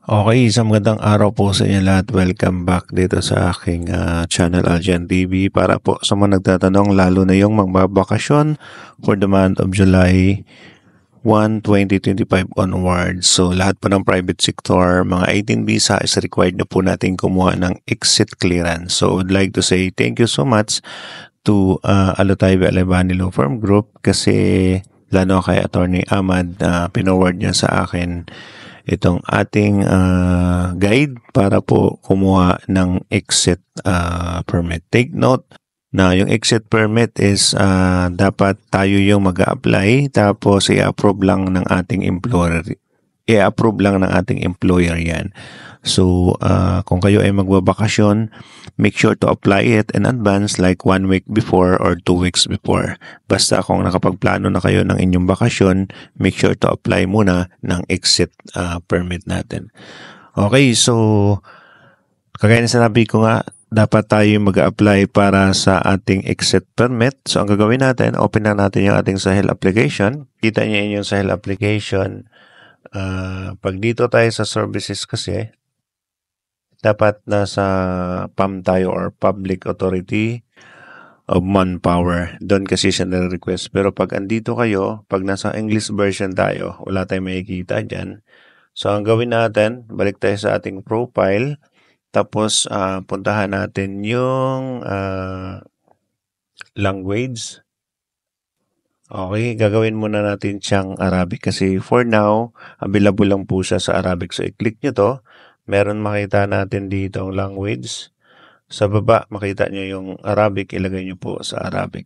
Okay, isang magandang araw po sa inyo lahat. Welcome back dito sa aking channel Aljan TV. Para po sa mga nagtatanong, lalo na yung magbabakasyon for the month of July 1, 2025 onwards. So lahat po ng private sector, mga 18 visa is required na po natin kumuha ng exit clearance. So I would like to say thank you so much to Alutay Alebani Law Firm Group kasi lalo kay Attorney Ahmad pinoward niya sa akin itong ating guide para po kumuha ng exit permit. Take note na yung exit permit is dapat tayo yung mag-a-apply tapos i-approve lang ng ating employer. I-approve lang ng ating employer yan. So, kung kayo ay magbabakasyon, make sure to apply it in advance like 1 week before or 2 weeks before. Basta kung nakapagplano na kayo ng inyong bakasyon, make sure to apply muna ng exit permit natin. Okay, so kagaya na sinabi ko nga, dapat tayo mag-apply para sa ating exit permit. So, ang gagawin natin, open na natin yung ating Sahel application. Kita niyo yung Sahel application. Pag dito tayo sa services kasi, dapat nasa PAM tayo or Public Authority of Manpower. Doon kasi siya na-request. Pero pag andito kayo, pag nasa English version tayo, wala tayong makikita dyan. So, ang gawin natin, balik tayo sa ating profile. Tapos, puntahan natin yung language. Okay, gagawin muna natin siyang Arabic kasi for now, available lang po siya sa Arabic. So, i-click nyo to. Meron makita natin dito ang language. Sa baba, makita nyo yung Arabic. Ilagay nyo po sa Arabic.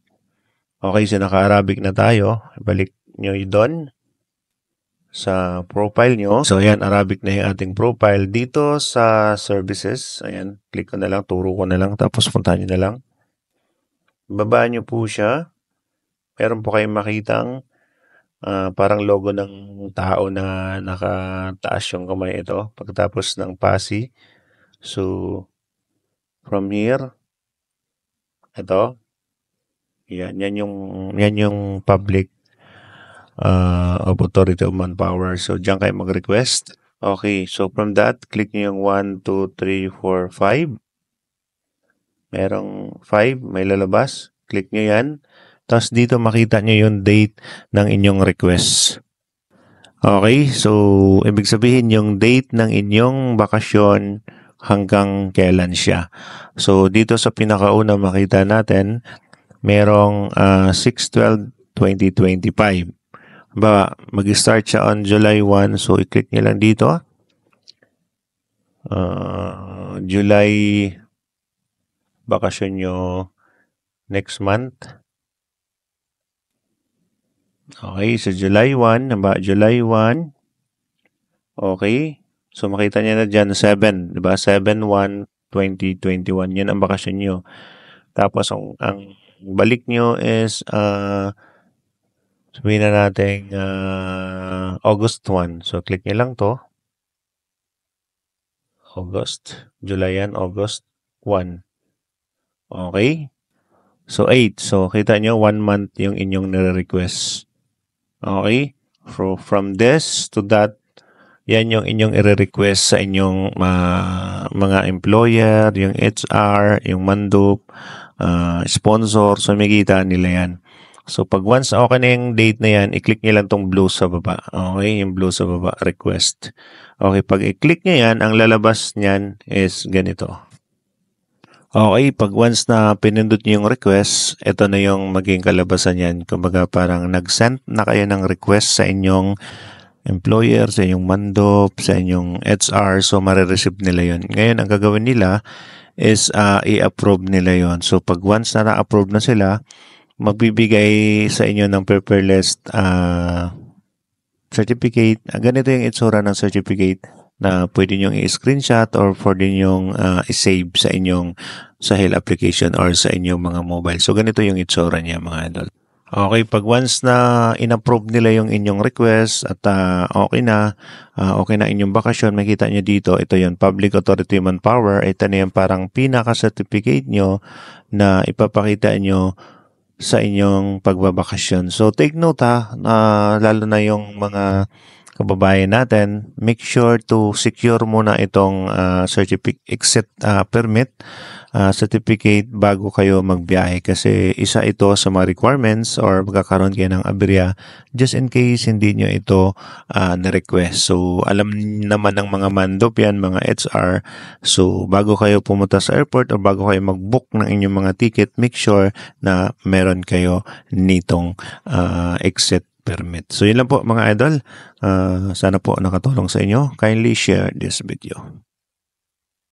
Okay, so naka-Arabic na tayo. Balik nyo doon sa profile nyo. So, ayan, Arabic na yung ating profile. Dito sa services, ayan, click ko na lang, turo ko na lang, tapos puntahan nyo na lang. Babaan nyo po siya. Meron po kayong makitang parang logo ng tao na nakataas yung kamay ito pagkatapos ng PASI. So, from here, ito, yan yung Public of Authority of Manpower. So, diyan kayo mag-request. Okay, so from that, click nyo yung 1, 2, 3, 4, 5. Merong 5, may lalabas. Click nyo yan. Tapos dito makita nyo yung date ng inyong request. Okay, so ibig sabihin yung date ng inyong bakasyon hanggang kailan siya. So dito sa pinakauna makita natin, merong 6/12/2025. Mag-start siya on July 1, so i-click nyo lang dito. July bakasyon nyo next month. Okay, so July 1, July 1. Okay, so makita niya na dyan 7, diba? 7/1/2021, yan ang bakasyon nyo. Tapos, ang balik nyo is, sabihin na natin, August 1. So, click nyo lang to. August, July yan, August 1. Okay, so 8. So, kita nyo, 1 month yung inyong nire-request. Okay? So, from this to that, yan yung inyong i-request sa inyong mga employer, yung HR, yung mandop, sponsor. So, makikita nila yan. So, pag once okay na yung date na yan, i-click nyo lang tong blue sa baba. Okay? Yung blue sa baba, request. Okay, pag i-click nyo yan, ang lalabas nyan is ganito. Okay, pag once na pinindot niyo yung request, ito na yung maging kalabasan yan. Kumbaga parang nag-send na kayo ng request sa inyong employer, sa inyong mandop, sa inyong HR, so marireceive nila yon. Ngayon, ang gagawin nila is i-approve nila yon. So pag once na na-approve na sila, magbibigay sa inyo ng paperless certificate. Ganito yung itsura ng certificate na pwede nyong i-screenshot or pwede nyong i-save sa inyong Sahel application or sa inyong mga mobile. So, ganito yung itsura niya, mga idol. Okay, pag once na in-approve nila yung inyong request at okay na inyong bakasyon, makita nyo dito, ito yung Public Authority Manpower. Ito na yung parang pinaka-certificate nyo na ipapakita nyo sa inyong pagbabakasyon. So, take note lalo na yung mga kababayan natin, make sure to secure muna itong exit permit certificate bago kayo magbiyahe kasi isa ito sa mga requirements or magkakaroon kayo ng aberya just in case hindi nyo ito na-request. So, alam naman ng mga mandop yan, mga HR. So, bago kayo pumunta sa airport or bago kayo mag-book ng inyong mga ticket, make sure na meron kayo nitong exit permit. So, yun lang po mga idol. Sana po nakatulong sa inyo. Kindly share this video.